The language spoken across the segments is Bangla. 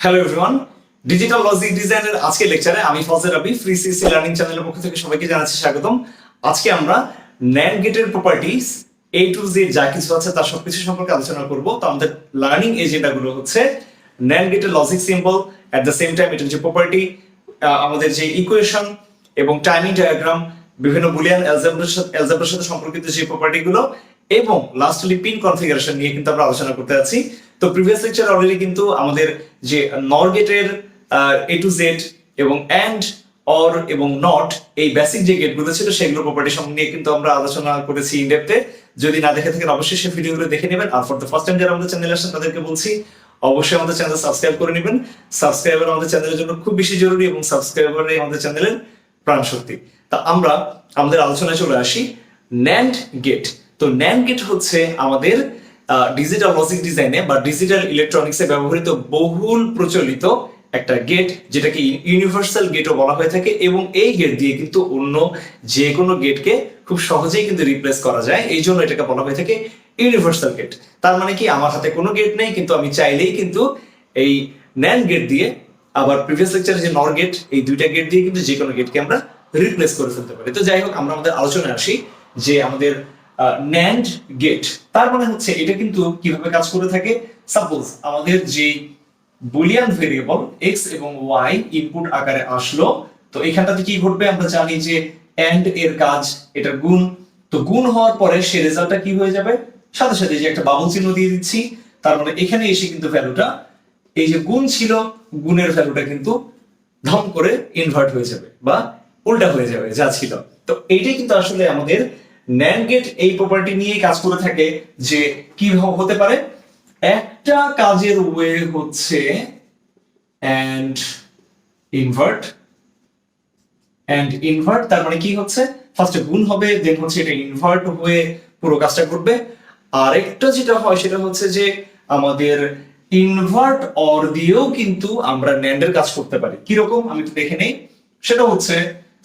হ্যালো এভরিওয়ান, ডিজিটাল লজিক ডিজাইনের আজকের লেকচারে আমি ফজর রবি ফ্রি সিসি লার্নিং চ্যানেলের পক্ষ থেকে সবাইকে জানাচ্ছি স্বাগতম। আজকে আমরা ন্যান্ড গেটের প্রপার্টিজ এ টু জেড যা কিছু আছে তার সবকিছু সম্পর্কে আলোচনা করব। তো আমাদের লার্নিং এজেন্ডাগুলো হচ্ছে ন্যান্ড গেটের logic symbol, at the same time এটার যে প্রপার্টি, আমাদের যে ইকুয়েশন এবং টাইমিং ডায়াগ্রাম, বিভিন্ন বুলিয়ান অ্যালজেব্রার সাথে সম্পর্কিত যে প্রপার্টিগুলো এবং লাস্টলি পিন কনফিগারেশন নিয়ে কিন্তু আমরা আলোচনা করতে যাচ্ছি। তো প্রিভিয়াস লেকচার অলরেডি কিন্তু আমাদের যে নর গেটের এ টু জেড এবং অ্যান্ড, অর এবং নট, এই বেসিক যে গেটগুলো ছিল সেগুলোর প্রপার্টি সম্বন্ধে নিয়ে কিন্তু আমরা আলোচনা করেছি ইন ডেপথে। যদি না দেখে থাকেন অবশ্যই সেই ভিডিওগুলো দেখে নেবেন। আর ফর দ্য ফার্স্ট টাইম যারা আমাদের চ্যানেলে আসেন তাদেরকে বলছি অবশ্যই আমাদের চ্যানেল সাবস্ক্রাইব করে নেবেন। সাবস্ক্রাইবার আমাদের চ্যানেলের জন্য খুব বেশি জরুরি এবং সাবস্ক্রাইবারই আমাদের চ্যানেলের প্রাণ শক্তি। তা আমরা আমাদের আলোচনায় চলে আসি ন্যান্ড গেট। তো ন্যান্ড গেট হচ্ছে আমাদের ডিজিটাল লজিক ডিজাইনে বা ডিজিটাল ইলেকট্রনিক্সে ব্যবহৃত বহুল প্রচলিত একটা গেট, যেটাকে ইউনিভার্সাল গেটও বলা হয়ে থাকে। এবং এই গেট দিয়ে কিন্তু অন্য যে কোনো গেটকে খুব সহজেই কিন্তু রিপ্লেস করা যায়, এই জন্য এটাকে বলা হয়ে থাকে ইউনিভার্সাল গেট। তার মানে কি, আমার হাতে কোনো গেট নেই কিন্তু আমি চাইলেই কিন্তু এই ন্যান্ড গেট দিয়ে, আবার প্রিভিয়াস লেকচারে যে নর গেট, এই দুইটা গেট দিয়ে কিন্তু যে কোনো গেটকে আমরা রিপ্লেস করে ফেলতে পারি। তো যাই হোক, আমরা আমাদের আলোচনায় আসি যে আমাদের ন্যান্ড গেট তার মানে হচ্ছে এটা কিন্তু কিভাবে কাজ করে থাকে। সাপোজ আমাদের যে বুলিয়ান ভেরিয়েবল এক্স এবং ওয়াই ইনপুট আকারে আসলো, তো এখানটাতে কি ঘটবে আমরা জানি যে এন্ড এর কাজ এটা গুণ। তো গুণ হওয়ার পরে সে রেজাল্টটা কি হয়ে যাবে, সাথে সাথে যে একটা বাবল চিহ্ন দিয়ে দিচ্ছি, তার মানে এখানে এসে কিন্তু ভ্যালুটা, এই যে গুণ ছিল, গুণের ভ্যালুটা কিন্তু ধম করে ইনভার্ট হয়ে যাবে বা উল্টা হয়ে যাবে যা ছিল। তো এইটাই কিন্তু আসলে আমাদের ন্যান্ড গেট এই প্রপার্টি নিয়ে কাজ করে থাকে যে কি হতে পারে, একটা কাজের ওয়ে হচ্ছে এন্ড ইনভার্ট। তার মানে কি হচ্ছে, ফার্স্টে গুণ হবে, দেন হচ্ছে এটা ইনভার্ট হয়ে পুরো কাজটা করবে। আরেকটা যেটা হয় সেটা হচ্ছে যে আমাদের ইনভার্ট অর দিয়েও কিন্তু আমরা ন্যান্ডের কাজ করতে পারি। কিরকম আমি একটু দেখে নেই। সেটা হচ্ছে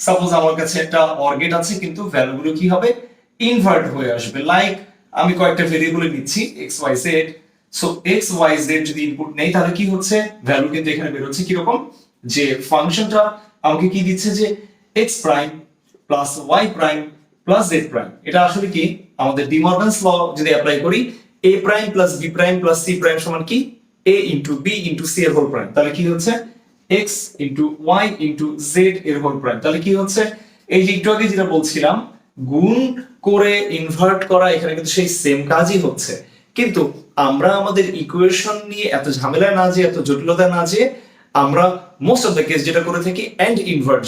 সাপোজ আমার কাছে একটা অর গেট আছে কিন্তু ভ্যালুগুলো কি হবে, ইনভার্ট হয়ে আসবে। লাইক আমি কয়েকটা ভেরিয়েবল নিচ্ছি X Y Z. So X Y Z যদি ইনপুট নেই তাহলে কি হচ্ছে, ভ্যালু কিন্তু এখানে বের হচ্ছে কিরকম, যে ফাংশনটা আমাকে কি দিচ্ছে যে X prime plus Y prime plus Z prime. এটা আসলে কি, আমাদের ডি মর্গানস ল যদি অ্যাপ্লাই করি, A prime plus B prime plus C prime সমান কি, A into B into C এর হোল প্রাইম। তাহলে কি হচ্ছে, X into Y into Z এর হোল প্রাইম। তাহলে কি হচ্ছে, এই যে একটু আগে যেটা বলছিলাম গুণ করে ইনভার্ট করা, এখানে কিন্তু সেই সেম কাজই হচ্ছে। কিন্তু আমরা আমাদের ইকুয়েশন নিয়ে এত ঝামেলা না যে, এত জটিলতা না যে, আমরা মোস্ট অফ দ্য কেস যেটা করে থাকি এন্ড ইনভার্ট,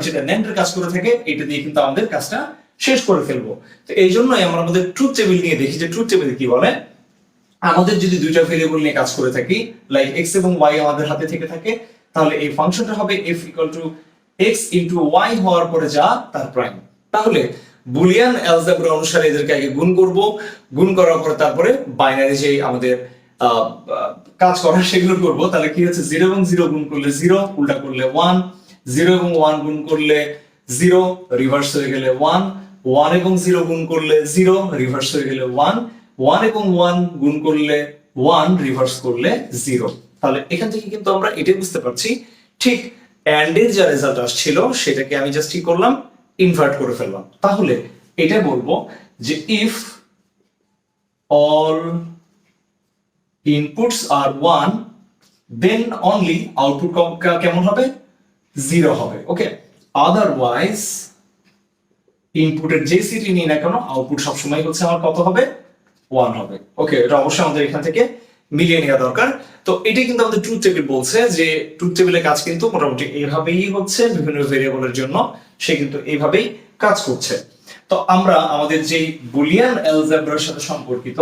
যেটা ন্যান্ডের কাজ করে থাকে, এটা দিয়ে কিন্তু আমাদের কাজটা শেষ করে ফেলবো। তো এই জন্যই আমরা আমাদের ট্রুথ টেবিল নিয়ে দেখি যে ট্রুথ টেবিল কি বলে। আমাদের যদি দুইটা ভেরিয়েবল নিয়ে কাজ করে থাকি, লাইক এক্স এবং ওয়াই আমাদের হাতে থেকে থাকে, তাহলে এই ফাংশনটা হবে f equal to X into Y হওয়ার পরে যা তার প্রাইম। তাহলে বুলিয়ান অ্যালজেব্রা অনুসারে এদেরকে আগে গুণ করব, গুণ করার পরে তারপরে বাইনারি যে আমাদের কাজ করা সেগুলো করব। তাহলে কি হচ্ছে, 0 এবং 0 গুণ করলে 0, উল্টা করলে 1, 0 এবং 1 গুণ করলে 0, রিভার্স হয়ে গেলে 1, 1 এবং 0 গুণ করলে 0, রিভার্স হয়ে গেলে 1, 1 এবং 1 গুণ করলে 1, রিভার্স করলে 0। তাহলে এখান থেকে কিন্তু আমরা এটাই বুঝতে পারছি, ঠিক এন্ড এর যা রেজাল্ট আসছিল সেটাকে আমি জাস্ট কি করলাম, ইনভার্ট করে ফেললাম। তাহলে এটা বলবো যে if all inputs are 1 then only output কেমন হবে, 0 হবে। ওকে, আদারওয়াইজ ইনপুটের যে সিটি নিই না কেন আউটপুট সবসময় হচ্ছে আমার কত হবে, 1 হবে। ওকে, এটা অবশ্যই আমাদের এখান থেকে মিলিয়ে নেওয়া দরকার। তো এটাই কিন্তু আমাদের ট্রুথ টেবিল বলছে যে ট্রুথ টেবিলের কাজ কিন্তু মোটামুটি এইভাবেই হচ্ছে, বিভিন্ন ভেরিয়েবলের জন্য সে কিন্তু এইভাবেই কাজ করছে। তো আমরা আমাদের যেই বুলিয়ান অ্যালজেব্রার সাথে সম্পর্কিত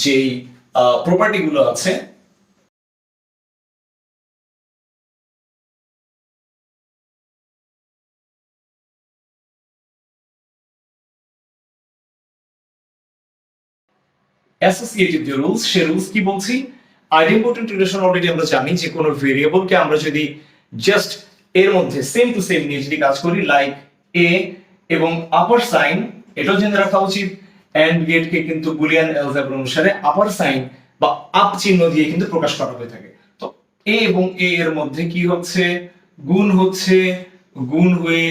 যেই প্রপার্টি গুলো আছে, অ্যাসোসিয়েটিভ যে রুলস, সে রুলস কি বলছি, আইডেম্পোটেন্ট রিলেশন অলরেডি আমরা জানি যে কোনো ভেরিয়েবলকে আমরা যদি জাস্ট এর মধ্যে সেম টু সেম নিয়ে যদি কাজ করি, লাইক এ এবং আপার সাইন, এটাও জেনে রাখা উচিত। এন্ড গেটকে কিন্তু বুলিয়ান অ্যালজেব্রা অনুসারে আপার সাইন বা আপ চিহ্ন দিয়ে কিন্তু প্রকাশ করা হয়ে থাকে। তো এ এবং এ এর মধ্যে কি হচ্ছে, গুণ হচ্ছে, গুণ হয়ে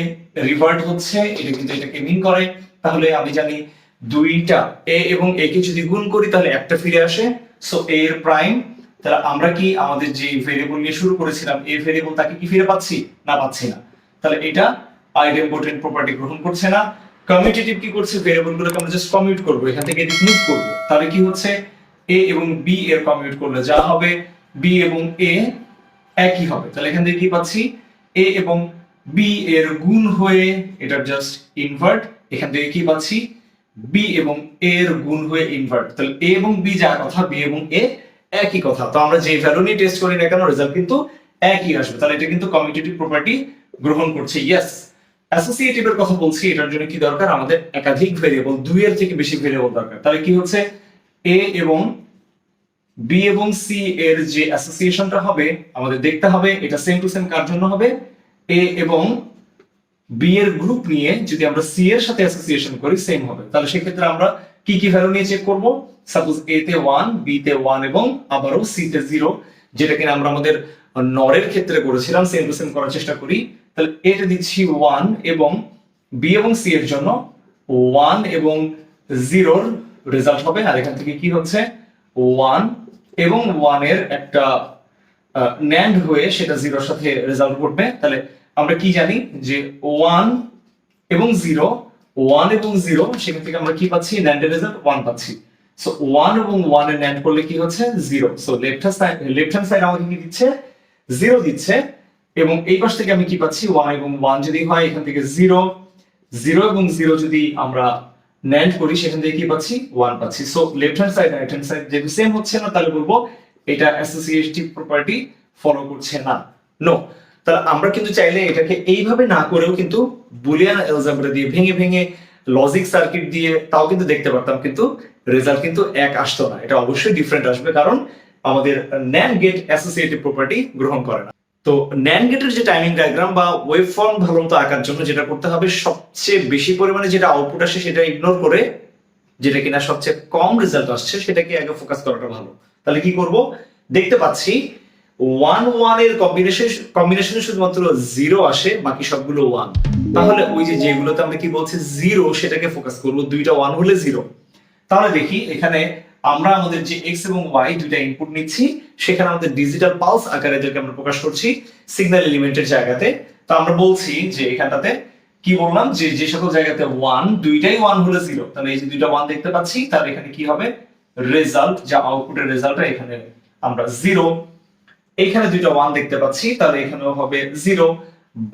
রিভার্ট হচ্ছে, এটা কিন্তু এটাকে মিন করে। তাহলে আমি জানি দুইটা এ এবং এ কে যদি গুণ করি তাহলে একটা ফিরে আসে, সো এ এর প্রাইম। তাহলে আমরা কি আমাদের যে ভেরিয়েবল নিয়ে শুরু করেছিলাম এই ভেরিয়েবল তাকে কি ফিরে পাচ্ছি, না পাচ্ছি না। তাহলে এটা আইডেম্পোটেন্ট প্রপার্টি গ্রহণ করছে না। কমিউটেটিভ কি করছে, ভেরিয়েবল গুলোকে আমরা জাস্ট কমিউট করব, এখান থেকে এদিকে মুভ করব। তাহলে কি হচ্ছে, এ এবং বি এর কমিউট করলে যা হবে বি এবং এ একই হবে। তাহলে এখান থেকে কি পাচ্ছি, এ এবং বি এর গুণ হয়ে এটার জাস্ট ইনভার্ট, এখান থেকে কি পাচ্ছি বি এবং এ এর গুণ হয়ে ইনভার্ট। তাহলে এ এবং বি যা কথা বি এবং এ একই কথা। তো আমরা যে ভ্যালু নিয়ে টেস্ট করি না কেন রেজাল্ট কিন্তু একই আসবে। তাহলে এটা কিন্তু কমিউটেটিভ প্রপার্টি গ্রহণ করছে। ইয়েস, অ্যাসোসিয়েটিভ এর কথা বলছি, এটার জন্য কি দরকার, আমাদের একাধিক ভেরিয়েবল, দুই এর থেকে বেশি ভেরিয়েবল দরকার। তাহলে কি হচ্ছে, এ এবং বি এবং সি এর যে অ্যাসোসিয়েশনটা হবে আমাদের দেখতে হবে এটা সেম টু সেম কার জন্য হবে, এ এবং বি এর গ্রুপ নিয়ে যদি আমরা সি এর সাথে অ্যাসোসিয়েশন করি সেম হবে। তাহলে সেক্ষেত্রে আমরা কি কি ভ্যালু নিয়ে চেক করব, সাপোজ এ তে 1, বি তে 1 এবং আবারও সি তে 0, যেটা কিনা আমরা আমাদের নরের ক্ষেত্রে করেছিলাম, সেম টু সেম করার চেষ্টা করি। তাহলে এটা দিচ্ছি 1 এবং বি এবং সি এর জন্য 1 এবং 0 রেজাল্ট হবে। আর এখান থেকে কি হচ্ছে 1 এবং 1 এর একটা ন্যান্ড হয়ে সেটা 0 এর সাথে রেজাল্ট করবে। তাহলে আমরা কি জানি যে 1 এবং 0, 1 এবং 0 সেখান থেকে আমরা কি পাচ্ছি, ন্যান্ডের রেজাল্ট 1 পাচ্ছি। সো 1 এবং 1 এর ন্যান্ড করলে কি হচ্ছে 0। সো লেফট হ্যান্ড সাইড আমাকে কি দিচ্ছে, 0 দিচ্ছে। এবং এই পাশ থেকে আমি কি পাচ্ছি, 1 এবং 1 যদি হয় এখান থেকে 0, 0 এবং 0 যদি আমরা ন্যান্ড করি সেখান থেকে কি পাচ্ছি, 1 পাচ্ছি। So left hand side right hand side যেহেতু সেম হচ্ছে না তাহলে বলবো এটা অ্যাসোসিয়েটিভ প্রপার্টি ফলো করছে না, নো। তাহলে আমরা কিন্তু চাইলে এটাকে এইভাবে না করেও কিন্তু বুলিয়ান অ্যালজেব্রা দিয়ে ভেঙে ভেঙে লজিক সার্কিট দিয়ে তাও কিন্তু দেখতে পারতাম, কিন্তু রেজাল্ট কিন্তু এক আসতো না। এটা অবশ্যই ডিফারেন্ট আসবে, কারণ আমাদের NAND গেট অ্যাসোসিয়েটিভ প্রপার্টি গ্রহণ করে না। তো NAND গেটের যে টাইমিং ডায়াগ্রাম বা ওয়েভ ফর্ম ভালো মতো আঁকার জন্য যেটা করতে হবে, সবচেয়ে বেশি পরিমাণে যেটা আউটপুট আসে সেটা ইগনোর করে যেটা কিনা সবচেয়ে কম রেজাল্ট আসছে সেটাকে আগে ফোকাস করাটা ভালো। তাহলে কি করব, দেখতে পাচ্ছি 1 1 এর কম্বিনেশনে শুধুমাত্র 0 আসে, বাকি সবগুলো 1। তাহলে ওই যে যেগুলোতে আমরা কি বলছি 0 সেটাকে ফোকাস করব, দুইটা 1 হলে 0। তাহলে দেখি এখানে আমরা আমাদের যে x এবং y দুইটা ইনপুট নিচ্ছি, সেখানে আমাদের ডিজিটাল পালস আকারে এদেরকে আমরা প্রকাশ করছি সিগন্যাল এলিমেন্টের জায়গাতে। তো আমরা বলছি যে এখানটাতে কি বললাম, যে যে সকল জায়গাতে 1, দুইটাই 1 হলে 0, তাহলে এই যে দুইটা 1 দেখতে পাচ্ছি, তাহলে এখানে কি হবে, রেজাল্ট যা আউটপুটের রেজাল্টটা এখানে আমরা 0। এখানে দুইটা 1 দেখতে পাচ্ছি, তাহলে এখানেও হবে 0।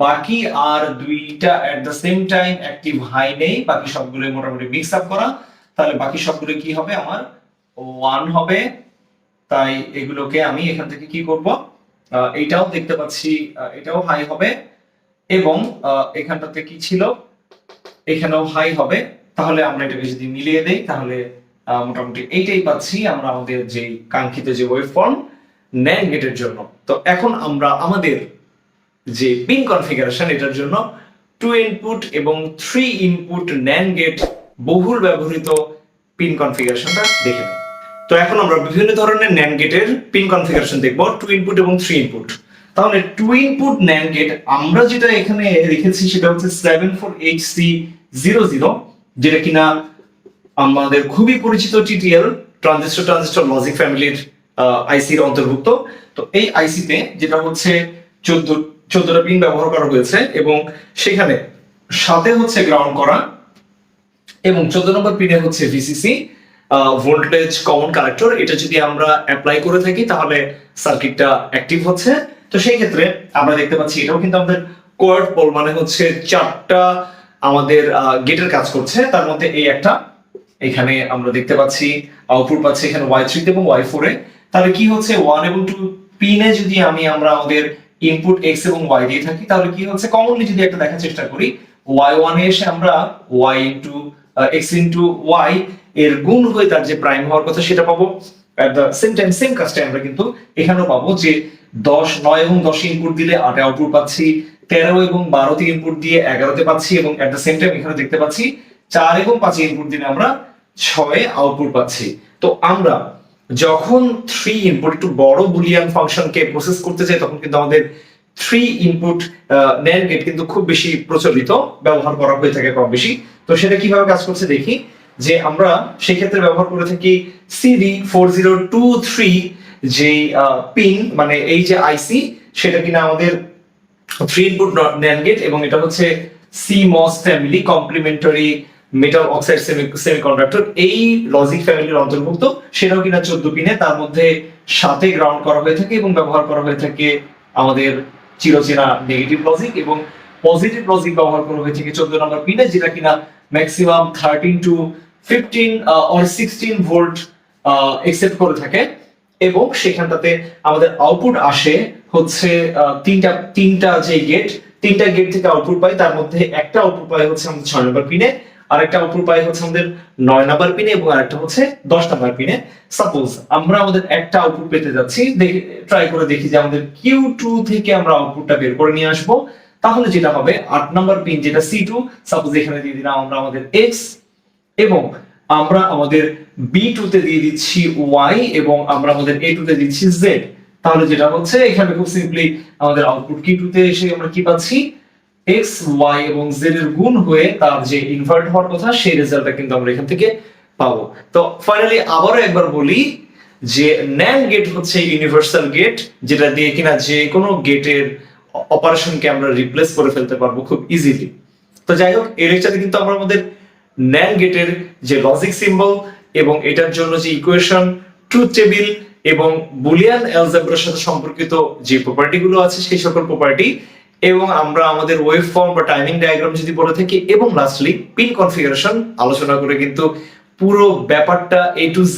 বাকি আর দুইটা at the same time active high নেই, বাকি সবগুলো মোটামুটি মিক্স আপ করা। তাহলে বাকি সবগুলো কি হবে, আমার 1 হবে। তাই এগুলোকে আমি এখান থেকে কি করব, এটাও দেখতে পাচ্ছি এটাও হাই হবে, এবং এখানটাতে কি ছিল, এখানেও হাই হবে। তাহলে আমরা এটাকে যদি মিলিয়ে দেই তাহলে মোটামুটি এইটাই পাচ্ছি আমরা আমাদের যে কাঙ্ক্ষিত যে ওয়েভ ফর্ম NAND গেটের জন্য। তো এখন আমরা আমাদের যে পিন কনফিগারেশন এটার জন্য 2 ইনপুট এবং 3 ইনপুট NAND গেট বহুল ব্যবহৃত পিন কনফিগারেশনটা দেখে নেব। তো এখন আমরা বিভিন্ন ধরনের NAND গেটের পিন কনফিগারেশন দেখব, 2 ইনপুট এবং 3 ইনপুট। তাহলে 2 ইনপুট NAND গেট আমরা যেটা এখানে রেখেছি সেটা হচ্ছে 74HC00, যেটা কিনা আমাদের খুবই পরিচিত TTL ট্রানজিস্টর লজিক ফ্যামিলির আইসির অন্তর্ভুক্ত। তো এই আইসিতে যেটা হচ্ছে 14টা পিন ব্যবহার করা হয়েছে, এবং সেখানে সাথে হচ্ছে গ্রাউন্ড করা, এবং 14 নম্বর পিনে হচ্ছে ভিসিসি ভোল্টেজ কমন কালেক্টর। এটা যদি আমরা অ্যাপ্লাই করে থাকি তাহলে সার্কিটটা অ্যাক্টিভ হচ্ছে। তো সেই ক্ষেত্রে আমরা দেখতে পাচ্ছি এটাও কিন্তু আমাদের কোয়াড পোল, মানে হচ্ছে 4টা আমাদের গেটের কাজ করছে, তার মধ্যে এই একটা এখানে আমরা দেখতে পাচ্ছি আউটপুট পাচ্ছি এখানে Y3 তে এবং Y4 এ। তাহলে কি হচ্ছে 1 এবং 2 পিনে যদি আমরা আমাদের ইনপুট x এবং y দিয়ে থাকি, তাহলে কি হচ্ছে কমনলি যদি একটা দেখার চেষ্টা করি, y1 এ এসে আমরা x into y এর গুণ হয়ে তার যে প্রাইম হওয়ার কথা সেটা পাবো। এট দ্য সেম টাইম সেম কাজটা আমরা কিন্তু এখানেও পাবো, যে 10 9 এবং 10 ইনপুট দিলে 8 এ আউটপুট পাচ্ছি, 13 এবং 12 তে ইনপুট দিয়ে 11 তে পাচ্ছি, এবং এট দ্য সেম টাইম এখানে দেখতে পাচ্ছি 4 এবং 5 ইনপুট দিলে আমরা 6 এ আউটপুট পাচ্ছি। তো আমরা যখন 3 ইনপুট একটু বড় বুলিয়ান ফাংশনকে প্রসেস করতে চাই তখন কিন্তু আমাদের 3 ইনপুট NAND গেট কিন্তু খুব বেশি প্রচলিত, ব্যবহার করা হয়ে থাকে কম বেশি। তো সেটা কিভাবে কাজ করছে দেখি, যে আমরা সেই ক্ষেত্রে ব্যবহার করে থাকি CD4023 যে পিন, মানে এই যে আইসি, সেটা কিনা আমাদের 3 ইনপুট NAND গেট, এবং এটা হচ্ছে CMOS family, complementary metal oxide semiconductor, এই লজিক ফ্যামিলির অন্তর্ভুক্ত। সেটাও কিনা 14 পিনে, তার মধ্যে 7 গ্রাউন্ড করা হয়ে থাকে এবং ব্যবহার করা হয়ে থাকে আমাদের চিরচেনা নেগেটিভ লজিক, এবং পজিটিভ লজিক ব্যবহার করা হয়ে থাকে 14 নম্বর পিনে, যেটা কিনা maximum 13 to 15 or 16 volt accept করে থাকে। এবং সেখানটাতে আমাদের আউটপুট আসে হচ্ছে তিনটা যে গেট, তিনটা গেট থেকে আউটপুট পাই, তার মধ্যে একটা আউটপুট পাই হচ্ছে আমাদের 6 নম্বর পিনে, আরেকটা আউটপুট পাই হচ্ছে আমাদের 9 নম্বর পিনে, এবং আরেকটা হচ্ছে 10 নম্বর পিনে। সাপোজ আমরা আমাদের একটা আউটপুট পেতে যাচ্ছি, ট্রাই করে দেখি যে আমাদের Q2 থেকে আমরা আউটপুটটা বের করে নিয়ে আসবো, তাহলে যেটা হবে 8 নম্বর পিন যেটা C2, সাপোজ এখানে দিয়ে দিলাম আমরা আমাদের X, এবং আমরা আমাদের B2 তে দিয়ে দিচ্ছি Y, এবং আমরা আমাদের A2 তে দিচ্ছি Z। তাহলে যেটা হচ্ছে এখানে খুব সিম্পলি আমাদের আউটপুট Q2 তে এসে আমরা কি পাচ্ছি, X, Y এবং Z এর গুণ হয়ে তার যে ইনভার্ট হওয়ার কথা সেই রেজাল্টটা কিন্তু আমরা এখান থেকে পাবো। তো ফাইনালি আবারও একবার বলি যে NAND গেট হচ্ছে ইউনিভার্সাল গেট, যেটা দিয়ে কিনা যে কোনো গেটের অপারেশনকে আমরা রিপ্লেস করে ফেলতে পারবো খুব ইজিলি। তো যাই হোক, এই লেকচারে কিন্তু আমরা আমাদের NAND গেটের যে লজিক সিম্বল এবং এটার জন্য যে ইকুয়েশন, ট্রুথ টেবিল এবং বুলিয়ান অ্যালজেব্রার সাথে সম্পর্কিত যে প্রপার্টি গুলো আছে সেই সকল প্রপার্টি, এবং আমরা আমাদের ওয়েভ ফর্ম বা টাইমিং ডায়াগ্রাম যদি বলে থাকি, এবং লাস্টলি পিন কনফিগারেশন আলোচনা করে কিন্তু পুরো ব্যাপারটা A to Z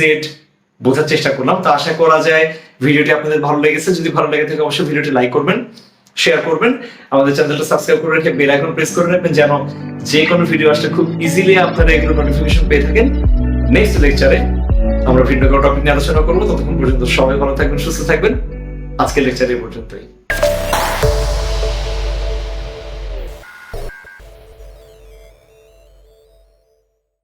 বোঝার চেষ্টা করলাম। তো আশা করা যায় ভিডিওটি আপনাদের ভালো লেগেছে। যদি ভালো লেগে থাকে অবশ্যই ভিডিওটি লাইক করবেন, শেয়ার করবেন, আমাদের চ্যানেলটা সাবস্ক্রাইব করে রেখে বেল আইকন প্রেস করে রাখবেন, যেন যে কোনো ভিডিও আসলে খুব ইজিলি আপনারা এগুলো নোটিফিকেশন পেয়ে থাকেন। নেক্সট লেকচারে আমরা ভিন্ন কোনো টপিক নিয়ে আলোচনা করবো। ততক্ষণ পর্যন্ত সবাই ভালো থাকবেন, সুস্থ থাকবেন। আজকের লেকচার এই পর্যন্তই।